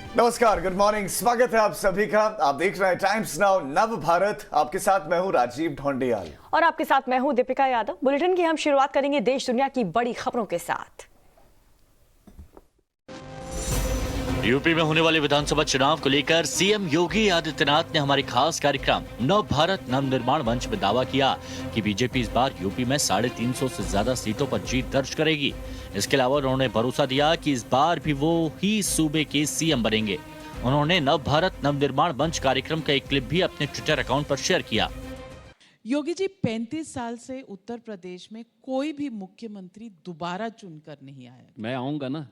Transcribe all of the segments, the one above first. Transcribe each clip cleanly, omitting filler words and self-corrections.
नमस्कार, good morning, स्वागत है आप सभी का। आप देख रहे हैं टाइम्स नाउ नव भारत। आपके साथ मैं हूं राजीव ढोंडियाल और आपके साथ मैं हूं दीपिका यादव। बुलेटिन की हम शुरुआत करेंगे देश दुनिया की बड़ी खबरों के साथ। यूपी में होने वाले विधानसभा चुनाव को लेकर सीएम योगी आदित्यनाथ ने हमारे खास कार्यक्रम नव भारत नव निर्माण मंच में दावा किया कि बीजेपी इस बार यूपी में 350 से ज्यादा सीटों पर जीत दर्ज करेगी। इसके अलावा उन्होंने भरोसा दिया कि इस बार भी वो ही सूबे के सीएम बनेंगे। उन्होंने नव भारत नव निर्माण मंच कार्यक्रम का एक क्लिप भी अपने ट्विटर अकाउंट पर शेयर किया। योगी जी, 35 साल से उत्तर प्रदेश में कोई भी मुख्यमंत्री दोबारा चुनकर नहीं आया। मैं आऊंगा ना।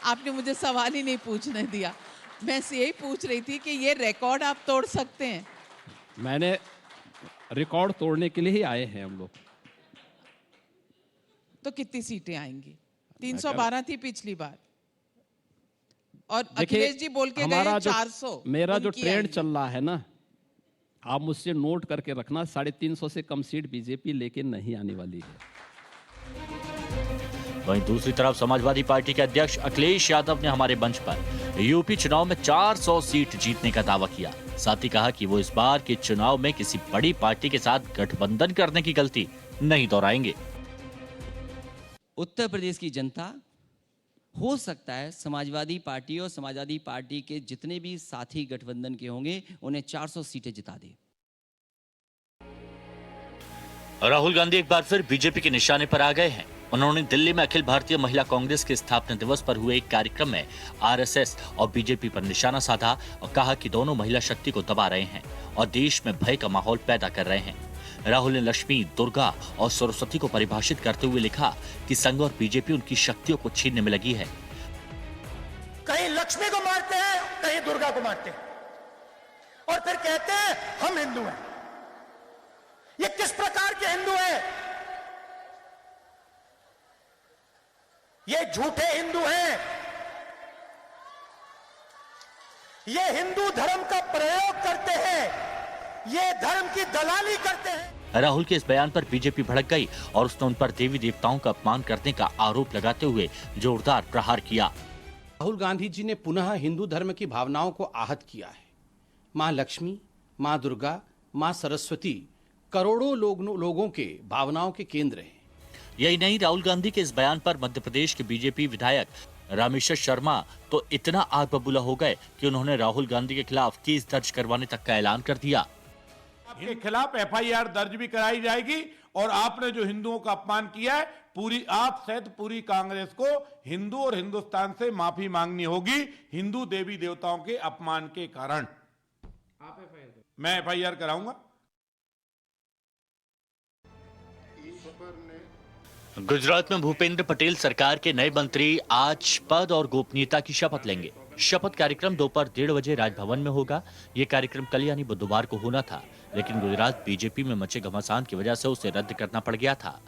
आपने मुझे सवाल ही नहीं पूछने दिया। मैं से यही पूछ रही थी कि ये रिकॉर्ड आप तोड़ सकते हैं। मैंने रिकॉर्ड तोड़ने के लिए ही आए हैं हम लोग। तो कितनी सीटें आएंगी? 312 थी पिछली बार और अखिलेश जी बोल के गए 400। मेरा जो ट्रेंड चल रहा है ना, आप मुझसे नोट करके रखना, 350 से कम सीट बीजेपी लेके नहीं आने वाली है। वहीं दूसरी तरफ समाजवादी पार्टी के अध्यक्ष अखिलेश यादव ने हमारे मंच पर यूपी चुनाव में 400 सीट जीतने का दावा किया। साथ ही कहा कि वो इस बार के चुनाव में किसी बड़ी पार्टी के साथ गठबंधन करने की गलती नहीं दोहराएंगे। उत्तर प्रदेश की जनता, हो सकता है समाजवादी पार्टी और समाजवादी पार्टी के जितने भी साथी गठबंधन के होंगे उन्हें 400 सीटें जिता दे। राहुल गांधी एक बार फिर बीजेपी के निशाने पर आ गए हैं। उन्होंने दिल्ली में अखिल भारतीय महिला कांग्रेस के स्थापना दिवस पर हुए एक कार्यक्रम में आरएसएस और बीजेपी पर निशाना साधा और कहा कि दोनों महिला शक्ति को दबा रहे हैं और देश में भय का माहौल पैदा कर रहे हैं। राहुल ने लक्ष्मी, दुर्गा और सरस्वती को परिभाषित करते हुए लिखा कि संघ और बीजेपी उनकी शक्तियों को छीनने में लगी है। कहीं लक्ष्मी को मारते हैं, कहीं दुर्गा को मारते हैं और फिर कहते हैं हम हिंदू हैं। ये किस प्रकार के हिंदू हैं? ये झूठे हिंदू हैं। ये हिंदू धर्म का प्रयोग करते हैं, ये धर्म की दलाली करते हैं। राहुल के इस बयान पर बीजेपी भड़क गई और उसने उन पर देवी देवताओं का अपमान करने का आरोप लगाते हुए जोरदार प्रहार किया। राहुल गांधी जी ने पुनः हिंदू धर्म की भावनाओं को आहत किया है। मां लक्ष्मी, मां दुर्गा, मां सरस्वती करोड़ों लोगों के भावनाओं के केंद्र हैं। यही नहीं, राहुल गांधी के इस बयान पर मध्य प्रदेश के बीजेपी विधायक रामेश्वर शर्मा तो इतना आग बबूला हो गए कि उन्होंने राहुल गांधी के खिलाफ केस दर्ज करवाने तक का ऐलान कर दिया। आपके खिलाफ एफआईआर दर्ज भी कराई जाएगी और आपने जो हिंदुओं का अपमान किया है, आप सहित पूरी कांग्रेस को हिंदू और हिंदुस्तान से माफी मांगनी होगी हिंदू देवी देवताओं के अपमान के कारण। मैं एफआईआर कराऊंगा। गुजरात में भूपेंद्र पटेल सरकार के नए मंत्री आज पद और गोपनीयता की शपथ लेंगे। शपथ कार्यक्रम दोपहर 1:30 बजे राजभवन में होगा। ये कार्यक्रम कल यानी बुधवार को होना था, लेकिन गुजरात बीजेपी में मचे घमासान की वजह से उसे रद्द करना पड़ गया था।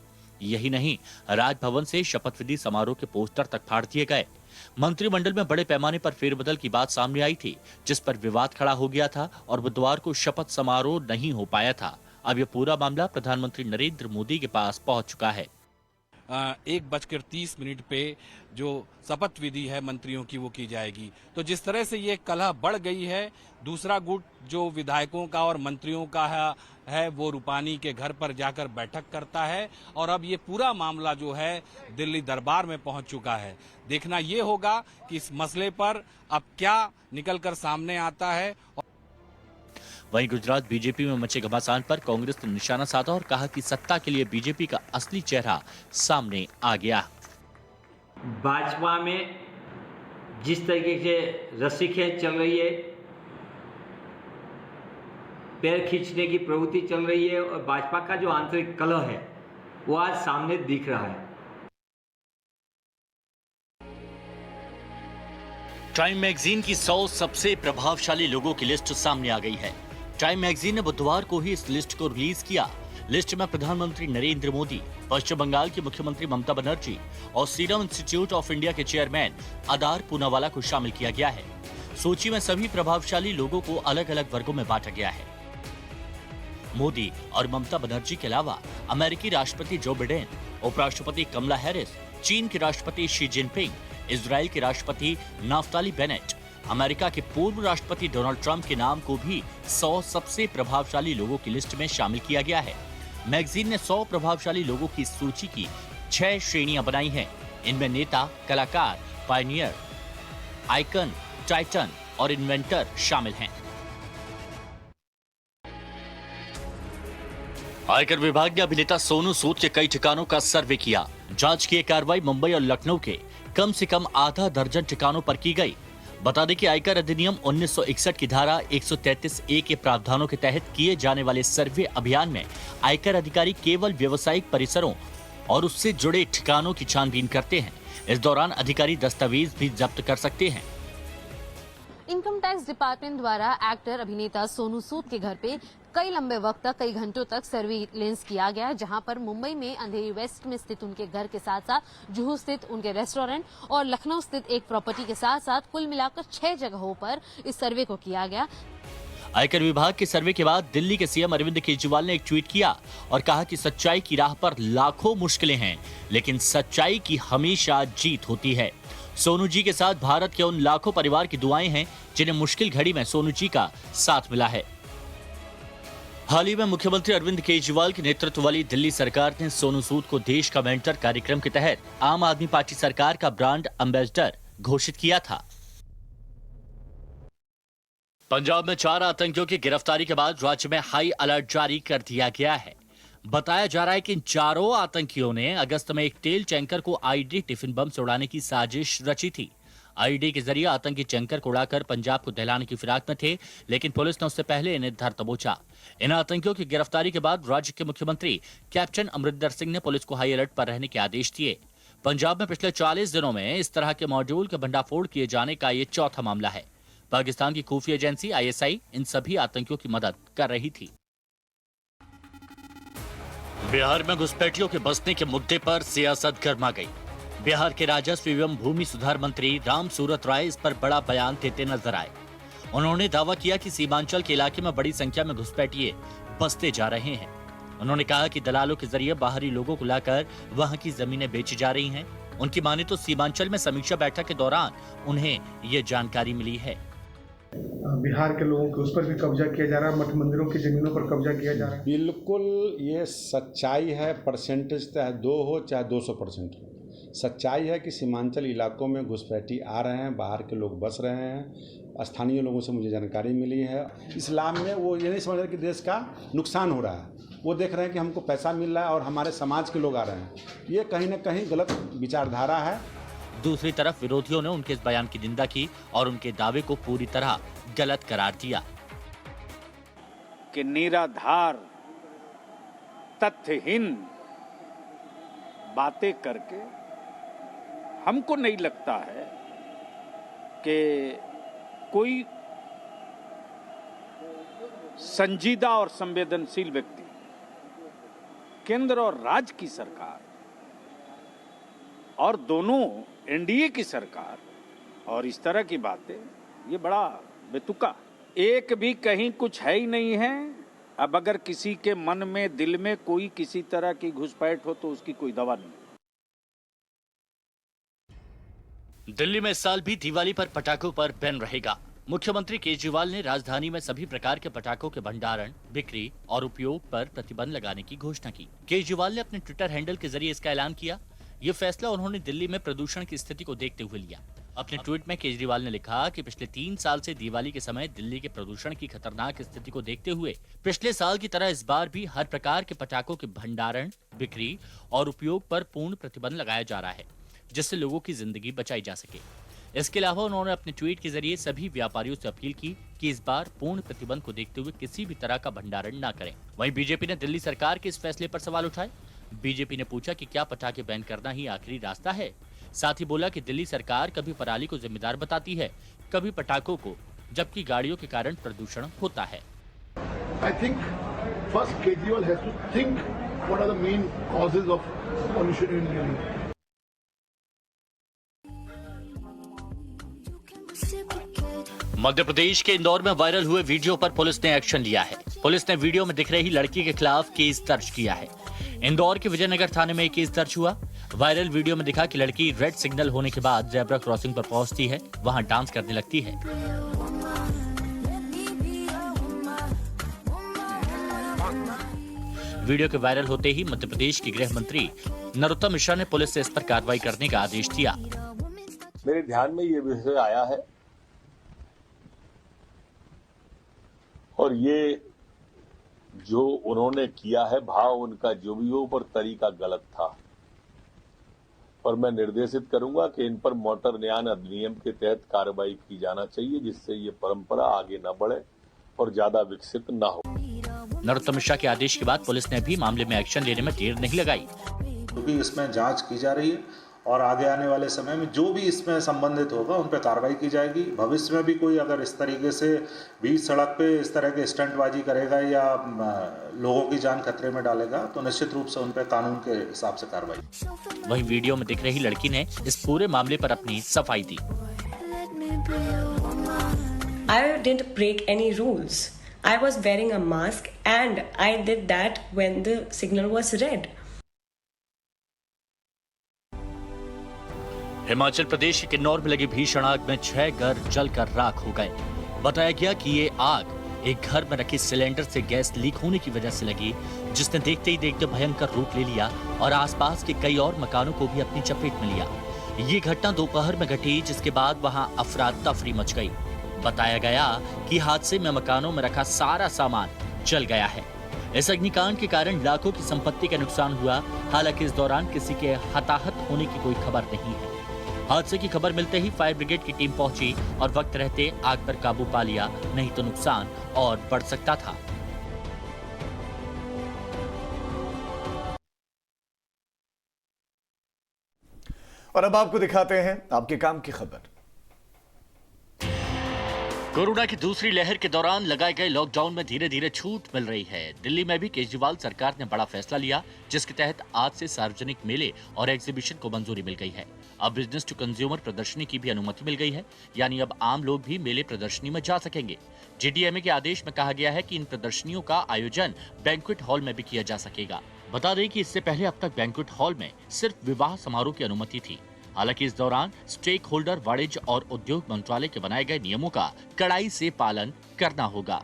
यही नहीं, राजभवन से शपथ विधि समारोह के पोस्टर तक फाड़ दिए गए। मंत्रिमंडल में बड़े पैमाने पर फेरबदल की बात सामने आई थी, जिस पर विवाद खड़ा हो गया था और बुधवार को शपथ समारोह नहीं हो पाया था। अब यह पूरा मामला प्रधानमंत्री नरेंद्र मोदी के पास पहुंच चुका है। 1:30 पे जो शपथ विधि है मंत्रियों की वो की जाएगी। तो जिस तरह से ये कलह बढ़ गई है, दूसरा गुट जो विधायकों का और मंत्रियों का है वो रूपानी के घर पर जाकर बैठक करता है और अब ये पूरा मामला जो है दिल्ली दरबार में पहुंच चुका है। देखना ये होगा कि इस मसले पर अब क्या निकलकर सामने आता है। वहीं गुजरात बीजेपी में मचे घमासान पर कांग्रेस ने निशाना साधा और कहा कि सत्ता के लिए बीजेपी का असली चेहरा सामने आ गया। भाजपा में जिस तरीके से रस्सी खेल चल रही है, पैर खींचने की प्रवृत्ति चल रही है और भाजपा का जो आंतरिक कलह है वो आज सामने दिख रहा है। टाइम मैगजीन की 100 सबसे प्रभावशाली लोगों की लिस्ट सामने आ गई है। टाइम मैगजीन ने बुधवार को ही इस लिस्ट को रिलीज किया। लिस्ट में प्रधानमंत्री नरेंद्र मोदी, पश्चिम बंगाल की मुख्यमंत्री ममता बनर्जी और सीरम इंस्टीट्यूट ऑफ इंडिया के चेयरमैन अदार पूनावाला को शामिल किया गया है। सूची में सभी प्रभावशाली लोगों को अलग अलग वर्गों में बांटा गया है। मोदी और ममता बनर्जी के अलावा अमेरिकी राष्ट्रपति जो बिडेन, उपराष्ट्रपति कमला हैरिस, चीन के राष्ट्रपति शी जिनपिंग, इजराइल के राष्ट्रपति नाफ्ताली बेनेट, अमेरिका के पूर्व राष्ट्रपति डोनाल्ड ट्रंप के नाम को भी 100 सबसे प्रभावशाली लोगों की लिस्ट में शामिल किया गया है। मैगजीन ने 100 प्रभावशाली लोगों की सूची की 6 श्रेणियां बनाई हैं। इनमें नेता, कलाकार, पायनियर, आइकन, टाइटन और इन्वेंटर शामिल हैं। आयकर विभाग ने अभिनेता सोनू सूद के कई ठिकानों का सर्वे किया। जांच की कार्रवाई मुंबई और लखनऊ के कम से कम आधा दर्जन ठिकानों पर की गई। बता दें कि आयकर अधिनियम 1961 की धारा 133A के प्रावधानों के तहत किए जाने वाले सर्वे अभियान में आयकर अधिकारी केवल व्यावसायिक परिसरों और उससे जुड़े ठिकानों की छानबीन करते हैं। इस दौरान अधिकारी दस्तावेज भी जब्त कर सकते हैं। इनकम टैक्स डिपार्टमेंट द्वारा एक्टर अभिनेता सोनू सूद के घर पे कई लंबे वक्त तक, कई घंटों तक सर्विलेंस किया गया, जहां पर मुंबई में अंधेरी वेस्ट में स्थित उनके घर के साथ साथ जुहू स्थित उनके रेस्टोरेंट और लखनऊ स्थित एक प्रॉपर्टी के साथ साथ कुल मिलाकर 6 जगहों पर इस सर्वे को किया गया। आयकर विभाग के सर्वे के बाद दिल्ली के सीएम अरविंद केजरीवाल ने एक ट्वीट किया और कहा कि सच्चाई की राह पर लाखों मुश्किलें हैं, लेकिन सच्चाई की हमेशा जीत होती है। सोनू जी के साथ भारत के उन लाखों परिवार की दुआएं हैं जिन्हें मुश्किल घड़ी में सोनू जी का साथ मिला है। हाल ही में मुख्यमंत्री अरविंद केजरीवाल के नेतृत्व वाली दिल्ली सरकार ने सोनू सूद को देश का मेंटर कार्यक्रम के तहत आम आदमी पार्टी सरकार का ब्रांड एम्बेसडर घोषित किया था। पंजाब में 4 आतंकियों की गिरफ्तारी के बाद राज्य में हाई अलर्ट जारी कर दिया गया है। बताया जा रहा है कि इन चारों आतंकियों ने अगस्त में एक तेल टैंकर को आईडी टिफिन बम से उड़ाने की साजिश रची थी। आईडी के जरिए आतंकी टैंकर को उड़ाकर पंजाब को दहलाने की फिराक में थे, लेकिन पुलिस ने उससे पहले इन्हें धर दबोचा। इन आतंकियों की गिरफ्तारी के बाद राज्य के मुख्यमंत्री कैप्टन अमरिंदर सिंह ने पुलिस को हाई अलर्ट पर रहने के आदेश दिए। पंजाब में पिछले 40 दिनों में इस तरह के मॉड्यूल के भंडाफोड़ किए जाने का ये चौथा मामला है। पाकिस्तान की खुफिया एजेंसी ISI इन सभी आतंकियों की मदद कर रही थी। बिहार में घुसपैठियों के बसने के मुद्दे पर सियासत गर्मा गई। बिहार के राजस्व एवं भूमि सुधार मंत्री राम सूरत राय इस पर बड़ा बयान देते नजर आए। उन्होंने दावा किया कि सीमांचल के इलाके में बड़ी संख्या में घुसपैठिए बसते जा रहे हैं। उन्होंने कहा कि दलालों के जरिए बाहरी लोगों को लाकर वहां की जमीनें बेची जा रही हैं। उनकी माने तो सीमांचल में समीक्षा बैठक के दौरान उन्हें ये जानकारी मिली है। बिहार के लोगों के उस पर भी कब्जा किया जा रहा है, मठ मंदिरों की जमीनों पर कब्जा किया जा रहा है। बिल्कुल ये सच्चाई है। परसेंटेज चाहे 2 हो चाहे 200% हो, सच्चाई है कि सीमांचल इलाकों में घुसपैठी आ रहे हैं, बाहर के लोग बस रहे हैं। स्थानीय लोगों से मुझे जानकारी मिली है। इस्लाम में वो ये नहीं समझ रहे कि देश का नुकसान हो रहा है, वो देख रहे हैं कि हमको पैसा मिल रहा है और हमारे समाज के लोग आ रहे हैं। ये कहीं ना कहीं गलत विचारधारा है। दूसरी तरफ विरोधियों ने उनके इस बयान की निंदा की और उनके दावे को पूरी तरह गलत करार दिया कि निराधार तथ्यहीन बातें करके हमको नहीं लगता है कि कोई संजीदा और संवेदनशील व्यक्ति, केंद्र और राज्य की सरकार और दोनों NDA की सरकार और इस तरह की बातें, ये बड़ा बेतुका। एक भी कहीं कुछ है ही नहीं है। अब अगर किसी के मन में, दिल में कोई किसी तरह की घुसपैठ हो तो उसकी कोई दवा नहीं। दिल्ली में इस साल भी दिवाली पर पटाखों पर बैन रहेगा। मुख्यमंत्री केजरीवाल ने राजधानी में सभी प्रकार के पटाखों के भंडारण, बिक्री और उपयोग पर प्रतिबंध लगाने की घोषणा की। केजरीवाल ने अपने ट्विटर हैंडल के जरिए इसका ऐलान किया। ये फैसला उन्होंने दिल्ली में प्रदूषण की स्थिति को देखते हुए लिया। अपने ट्वीट में केजरीवाल ने लिखा कि पिछले 3 साल से दिवाली के समय दिल्ली के प्रदूषण की खतरनाक स्थिति को देखते हुए पिछले साल की तरह इस बार भी हर प्रकार के पटाखों के भंडारण, बिक्री और उपयोग पर पूर्ण प्रतिबंध लगाया जा रहा है, जिससे लोगों की जिंदगी बचाई जा सके। इसके अलावा उन्होंने अपने ट्वीट के जरिए सभी व्यापारियों से अपील की कि इस बार पूर्ण प्रतिबंध को देखते हुए किसी भी तरह का भंडारण न करें। वहीं बीजेपी ने दिल्ली सरकार के इस फैसले पर सवाल उठाए। बीजेपी ने पूछा कि क्या पटाखे बैन करना ही आखिरी रास्ता है। साथ ही बोला कि दिल्ली सरकार कभी पराली को जिम्मेदार बताती है, कभी पटाखों को, जबकि गाड़ियों के कारण प्रदूषण होता है। I think first Kejriwal has to think what are the main causes of pollution in Delhi. Madhya Pradesh के इंदौर में वायरल हुए वीडियो पर पुलिस ने एक्शन लिया है। पुलिस ने वीडियो में दिख रही लड़की के खिलाफ केस दर्ज किया है। इंदौर के विजयनगर थाने में केस दर्ज हुआ। वायरल वीडियो में दिखा कि लड़की रेड सिग्नल होने के बाद जेब्रा क्रॉसिंग पर पहुंचती है, वहां डांस करने लगती है। वीडियो के वायरल होते ही मध्य प्रदेश के गृह मंत्री नरोत्तम मिश्रा ने पुलिस से इस पर कार्रवाई करने का आदेश दिया। मेरे ध्यान में ये विषय आया है और ये जो उन्होंने किया है, भाव उनका जो भी हो, पर तरीका गलत था और मैं निर्देशित करूंगा कि इन पर मोटर न्याय अधिनियम के तहत कार्रवाई की जाना चाहिए, जिससे ये परंपरा आगे न बढ़े और ज्यादा विकसित न हो। नरोत्तम मिश्रा के आदेश के बाद पुलिस ने भी मामले में एक्शन लेने में देर नहीं लगाई, क्योंकि इसमें जांच की जा रही है और आगे आने वाले समय में जो भी इसमें संबंधित होगा उन पर कार्रवाई की जाएगी। भविष्य में भी कोई अगर इस तरीके से बीच सड़क पे इस तरह के स्टंटबाजी करेगा या लोगों की जान खतरे में डालेगा तो निश्चित रूप से उन पर कानून के हिसाब से कार्रवाई। वहीं वीडियो में दिख रही लड़की ने इस पूरे मामले पर अपनी सफाई दी। I didn't break any rules. I was wearing a mask and I did that when the signal was red. Himachal Pradesh के किन्नौर में लगी भीषण आग में 6 घर जलकर राख हो गए। बताया गया कि ये आग एक घर में रखी सिलेंडर से गैस लीक होने की वजह से लगी, जिसने देखते ही देखते भयंकर रूप ले लिया और आसपास के कई और मकानों को भी अपनी चपेट में लिया। ये घटना दोपहर में घटी, जिसके बाद वहां अफरा तफरी मच गई। बताया गया कि हादसे में मकानों में रखा सारा सामान जल गया है। इस अग्निकांड के कारण लाखों की संपत्ति का नुकसान हुआ। हालांकि इस दौरान किसी के हताहत होने की कोई खबर नहीं है। हादसे की खबर मिलते ही फायर ब्रिगेड की टीम पहुंची और वक्त रहते आग पर काबू पा लिया, नहीं तो नुकसान और बढ़ सकता था। और अब आपको दिखाते हैं आपके काम की खबर। कोरोना की दूसरी लहर के दौरान लगाए गए लॉकडाउन में धीरे धीरे छूट मिल रही है। दिल्ली में भी केजरीवाल सरकार ने बड़ा फैसला लिया, जिसके तहत आज से सार्वजनिक मेले और एग्जीबिशन को मंजूरी मिल गई है। अब बिजनेस टू कंज्यूमर प्रदर्शनी की भी अनुमति मिल गई है, यानी अब आम लोग भी मेले प्रदर्शनी में जा सकेंगे। जीडीएमए के आदेश में कहा गया है कि इन प्रदर्शनियों का आयोजन बैंक्वेट हॉल में भी किया जा सकेगा। बता दें कि इससे पहले अब तक बैंक्वेट हॉल में सिर्फ विवाह समारोह की अनुमति थी। हालांकि इस दौरान स्टेक होल्डर वाणिज्य और उद्योग मंत्रालय के बनाए गए नियमों का कड़ाई से पालन करना होगा।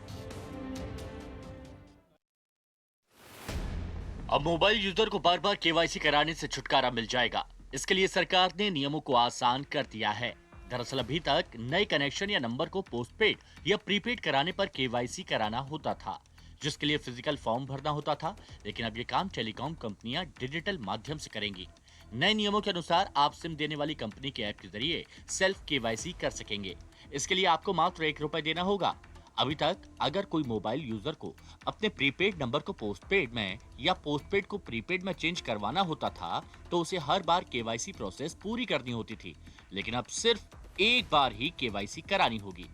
अब मोबाइल यूजर को बार बार केवाईसी कराने से छुटकारा मिल जाएगा। इसके लिए सरकार ने नियमों को आसान कर दिया है। दरअसल अभी तक नए कनेक्शन या नंबर को पोस्टपेड या प्रीपेड कराने पर केवाईसी कराना होता था, जिसके लिए फिजिकल फॉर्म भरना होता था। लेकिन अब ये काम टेलीकॉम कंपनियां डिजिटल माध्यम से करेंगी। नए नियमों के अनुसार आप सिम देने वाली कंपनी के ऐप के जरिए सेल्फ केवाईसी कर सकेंगे। इसके लिए आपको मात्र ₹1 देना होगा। अभी तक अगर कोई मोबाइल यूजर को अपने प्रीपेड नंबर को पोस्टपेड में या पोस्टपेड को प्रीपेड में चेंज करवाना होता था, तो उसे हर बार केवाईसी प्रोसेस पूरी करनी होती थी। लेकिन अब सिर्फ एक बार ही केवाईसी करानी होगी।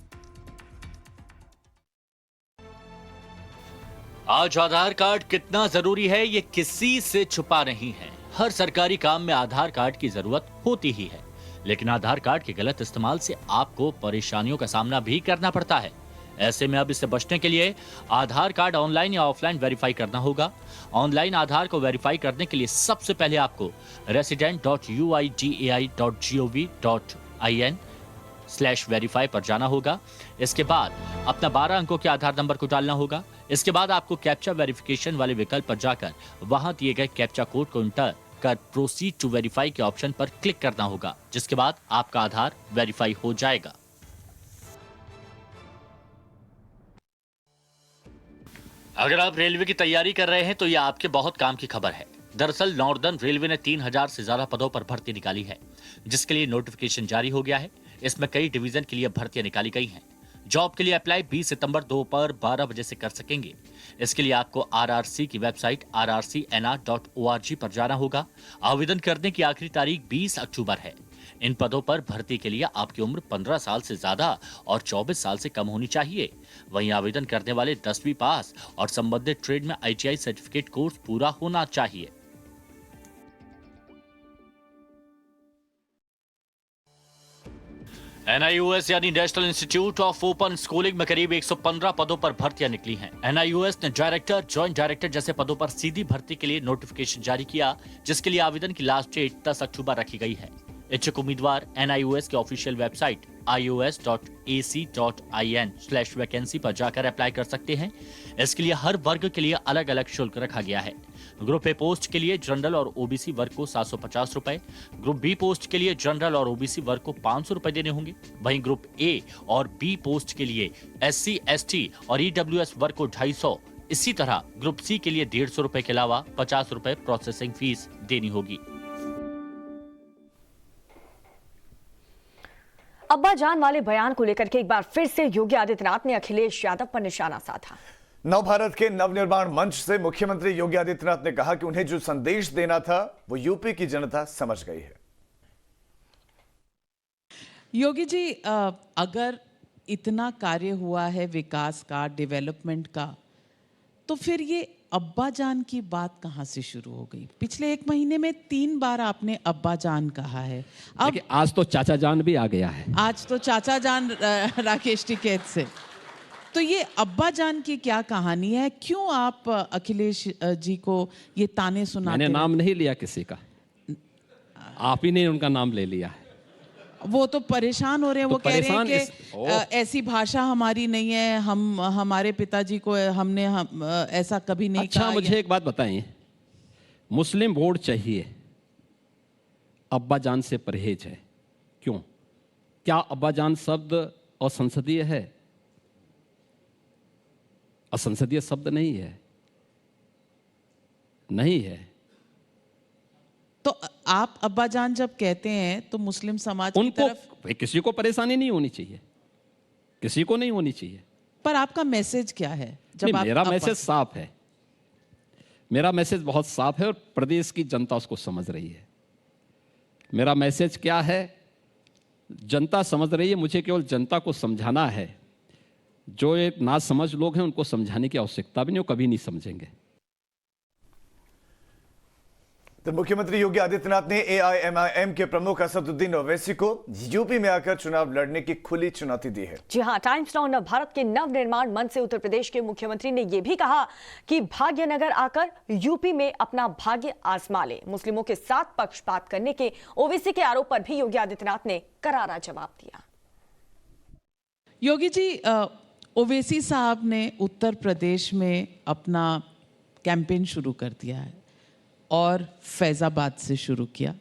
आज आधार कार्ड कितना जरूरी है, ये किसी से छुपा नहीं है। हर सरकारी काम में आधार कार्ड की जरूरत होती ही है, लेकिन आधार कार्ड के गलत इस्तेमाल से आपको परेशानियों का सामना भी करना पड़ता है। ऐसे में अब इससे बचने के लिए आधार कार्ड ऑनलाइन या ऑफलाइन वेरीफाई करना होगा। ऑनलाइन आधार को वेरीफाई करने के लिए सबसे पहले आपको resident.uidai.gov.in/verify पर जाना होगा। इसके बाद अपना 12 अंकों के आधार नंबर को डालना होगा। इसके बाद आपको कैप्चा वेरिफिकेशन वाले विकल्प पर जाकर वहां दिए गए कैप्चा कोड को इंटर कर प्रोसीड टू वेरीफाई के ऑप्शन पर क्लिक करना होगा, जिसके बाद आपका आधार वेरीफाई हो जाएगा। अगर आप रेलवे की तैयारी कर रहे हैं तो यह आपके बहुत काम की खबर है। दरअसल नॉर्दर्न रेलवे ने 3000 से ज्यादा पदों पर भर्ती निकाली है, जिसके लिए नोटिफिकेशन जारी हो गया है। इसमें कई डिवीजन के लिए भर्तियां निकाली गई हैं। जॉब के लिए अप्लाई 20 सितंबर दोपहर 12 बजे से कर सकेंगे। इसके लिए आपको आरआरसी की वेबसाइट rrcnr.org पर जाना होगा। आवेदन करने की आखिरी तारीख 20 अक्टूबर है। इन पदों पर भर्ती के लिए आपकी उम्र 15 साल से ज्यादा और 24 साल से कम होनी चाहिए। वहीं आवेदन करने वाले 10वीं पास और संबंधित ट्रेड में ITI सर्टिफिकेट कोर्स पूरा होना चाहिए। NIOS यानी national institute of open schooling में करीब 115 पदों पर भर्तियां निकली हैं। NIOS ने डायरेक्टर, जॉइंट डायरेक्टर जैसे पदों पर सीधी भर्ती के लिए नोटिफिकेशन जारी किया, जिसके लिए आवेदन की लास्ट डेट 10 अक्टूबर रखी गई है। इच्छुक उम्मीदवार NIOS के ऑफिशियल वेबसाइट ios.ac.in/वैकेंसी पर जाकर अप्लाई कर सकते हैं। इसके लिए हर वर्ग के लिए अलग अलग शुल्क रखा गया है। ग्रुप ए पोस्ट के लिए जनरल और ओबीसी वर्ग को 750 रुपए, ग्रुप बी पोस्ट के लिए जनरल और ओबीसी वर्ग को 500 रुपए देने होंगे। वहीं ग्रुप ए और बी पोस्ट के लिए SC, ST और EWS वर्ग को 250। इसी तरह ग्रुप सी के लिए 150 रुपए के अलावा 50 रुपए प्रोसेसिंग फीस देनी होगी। अब्बा जान वाले बयान को लेकर के एक बार फिर से योगी आदित्यनाथ ने अखिलेश यादव पर निशाना साधा। नवभारत के नवनिर्माण मंच से मुख्यमंत्री योगी आदित्यनाथ ने कहा कि उन्हें जो संदेश देना था वो यूपी की जनता समझ गई है। योगी जी, अगर इतना कार्य हुआ है विकास का, डेवलपमेंट का, तो फिर ये अब्बा जान की बात कहाँ से शुरू हो गई? पिछले 1 महीने में 3 बार आपने अब्बा जान कहा है। अब आज तो चाचा जान भी आ गया है। आज तो चाचा जान राकेश टिकैत से। तो ये अब्बा जान की क्या कहानी है? क्यों आप अखिलेश जी को ये ताने सुनाते? मैंने नाम नहीं लिया किसी का, आप ही ने उनका नाम ले लिया है। वो तो परेशान हो रहे हैं। वो कह रहे हैं कि ऐसी भाषा हमारी नहीं है, हमारे पिताजी को हमने ऐसा कभी नहीं कहा। अच्छा, मुझे एक बात बताइए, मुस्लिम वोट चाहिए, अब्बा जान से परहेज है, क्यों? क्या अब्बा जान शब्द असंसदीय है? असंसदीय शब्द नहीं है, नहीं है। तो आप अब्बा जान जब कहते हैं तो मुस्लिम समाज की तरफ किसी को परेशानी नहीं होनी चाहिए, किसी को नहीं होनी चाहिए। पर आपका मैसेज क्या है? जब आप मेरा मैसेज साफ है, मेरा मैसेज बहुत साफ है और प्रदेश की जनता उसको समझ रही है। मेरा मैसेज क्या है, जनता समझ रही है। मुझे केवल जनता को समझाना है। जो ये ना समझ लोग हैं उनको समझाने की आवश्यकता भी नहीं, वो कभी नहीं समझेंगे। तो मुख्यमंत्री योगी आदित्यनाथ ने AIMIM के प्रमुख असदुद्दीन ओवैसी को यूपी में आकर चुनाव लड़ने की खुली चुनौती दी है। जी हां, टाइम्स नाउ नव भारत के नवनिर्माण मंच से उत्तर प्रदेश के मुख्यमंत्री ने यह भी कहा कि भाग्यनगर आकर यूपी में अपना भाग्य आजमा ले। मुस्लिमों के साथ पक्षपात करने के ओवैसी के आरोप पर भी योगी आदित्यनाथ ने करारा जवाब दिया। योगी जी, ओवैसी साहब ने उत्तर प्रदेश में अपना कैंपेन शुरू कर दिया है और फैजाबाद से शुरू किया,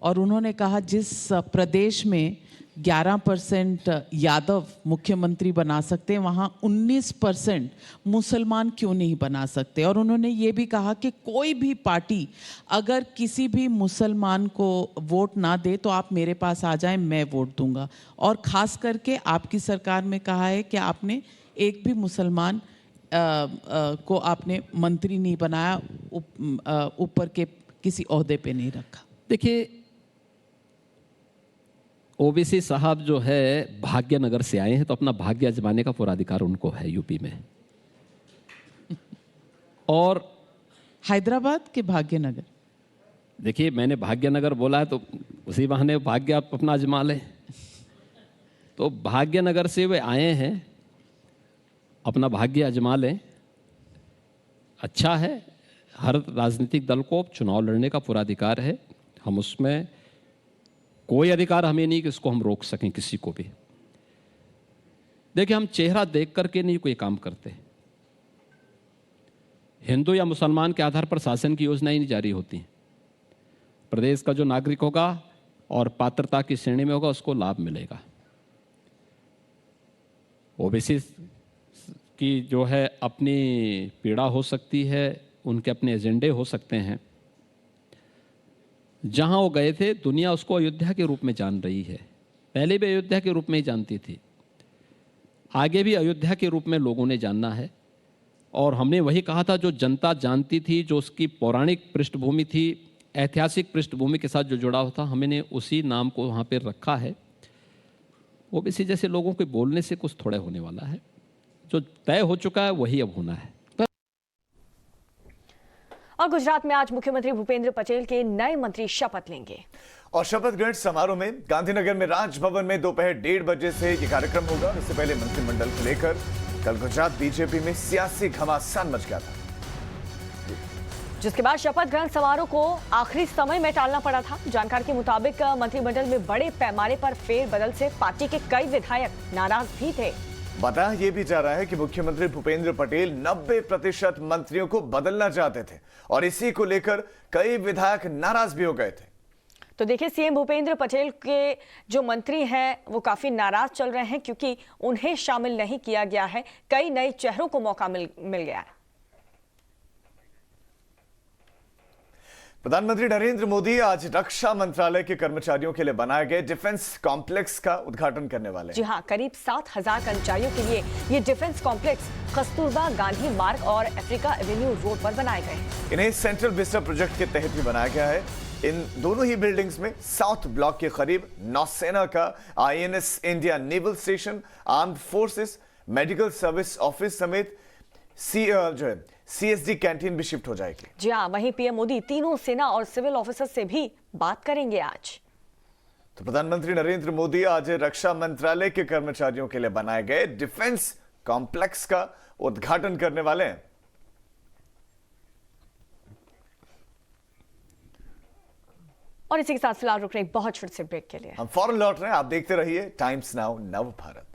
और उन्होंने कहा जिस प्रदेश में 11% यादव मुख्यमंत्री बना सकते हैं वहाँ 19% मुसलमान क्यों नहीं बना सकते। और उन्होंने ये भी कहा कि कोई भी पार्टी अगर किसी भी मुसलमान को वोट ना दे तो आप मेरे पास आ जाएं, मैं वोट दूंगा। और ख़ास करके आपकी सरकार में कहा है कि आपने एक भी मुसलमान को आपने मंत्री नहीं बनाया, ऊपर के किसी ओहदे पे नहीं रखा। देखिए, ओवैसी साहब जो है भाग्यनगर से आए हैं तो अपना भाग्य आजमाने का पूरा अधिकार उनको है यूपी में। और हैदराबाद के भाग्यनगर, देखिए मैंने भाग्यनगर बोला है तो उसी बहाने भाग्य आप अपना आजमा लें। तो भाग्यनगर से वे आए हैं, अपना भाग्य आजमा लें। अच्छा है, हर राजनीतिक दल को चुनाव लड़ने का पूरा अधिकार है। हम उसमें कोई अधिकार हमें नहीं कि इसको हम रोक सकें किसी को भी। देखिए, हम चेहरा देख करके नहीं कोई काम करते। हिंदू या मुसलमान के आधार पर शासन की योजनाएं नहीं जारी होती। प्रदेश का जो नागरिक होगा और पात्रता की श्रेणी में होगा उसको लाभ मिलेगा। ओबीसी की जो है अपनी पीड़ा हो सकती है, उनके अपने एजेंडे हो सकते हैं। जहां वो गए थे दुनिया उसको अयोध्या के रूप में जान रही है, पहले भी अयोध्या के रूप में ही जानती थी, आगे भी अयोध्या के रूप में लोगों ने जानना है। और हमने वही कहा था, जो जनता जानती थी, जो उसकी पौराणिक पृष्ठभूमि थी, ऐतिहासिक पृष्ठभूमि के साथ जो जुड़ा हुआ था, हमने उसी नाम को वहाँ पर रखा है। ओबीसी जैसे लोगों के बोलने से कुछ थोड़ा होने वाला है, जो तय हो चुका है वही अब होना है। और गुजरात में आज मुख्यमंत्री भूपेंद्र पटेल के नए मंत्री शपथ लेंगे। और शपथ ग्रहण समारोह में गांधीनगर में राजभवन में दोपहर 1:30 बजे से ये कार्यक्रम होगा। इससे पहले मंत्रिमंडल को लेकर कल गुजरात बीजेपी में सियासी घमासान मच गया था, जिसके बाद शपथ ग्रहण समारोह को आखिरी समय में टालना पड़ा था। जानकारी के मुताबिक मंत्रिमंडल में बड़े पैमाने पर फेरबदल से पार्टी के कई विधायक नाराज भी थे। बताया यह भी जा रहा है कि मुख्यमंत्री भूपेंद्र पटेल 90% मंत्रियों को बदलना चाहते थे और इसी को लेकर कई विधायक नाराज भी हो गए थे। तो देखिए, सीएम भूपेंद्र पटेल के जो मंत्री हैं वो काफी नाराज चल रहे हैं क्योंकि उन्हें शामिल नहीं किया गया है। कई नए चेहरों को मौका मिल गया है। प्रधानमंत्री नरेंद्र मोदी आज रक्षा मंत्रालय के कर्मचारियों के लिए बनाए गए डिफेंस कॉम्प्लेक्स का उद्घाटन करने वाले हैं। जी हां, करीब 7,000 कर्मचारियों के लिए ये डिफेंस कॉम्प्लेक्स कस्तूरबा गांधी मार्ग और अफ्रीका एवेन्यू रोड पर बनाए गए हैं। इन्हें सेंट्रल विस्टा प्रोजेक्ट के तहत भी बनाया गया है। इन दोनों ही बिल्डिंग्स में साउथ ब्लॉक के करीब नौसेना का INS India naval station, armed forces, medical service office समेत CSD कैंटीन भी शिफ्ट हो जाएगी। जी हाँ, वहीं पीएम मोदी तीनों सेना और सिविल ऑफिसर से भी बात करेंगे आज। तो प्रधानमंत्री नरेंद्र मोदी आज रक्षा मंत्रालय के कर्मचारियों के लिए बनाए गए डिफेंस कॉम्प्लेक्स का उद्घाटन करने वाले हैं। और इसी के साथ फिलहाल रुक रहे एक बहुत छोटे से ब्रेक के लिए। हम फौरन लौट रहे हैं, आप देखते रहिए टाइम्स नाउ नव भारत।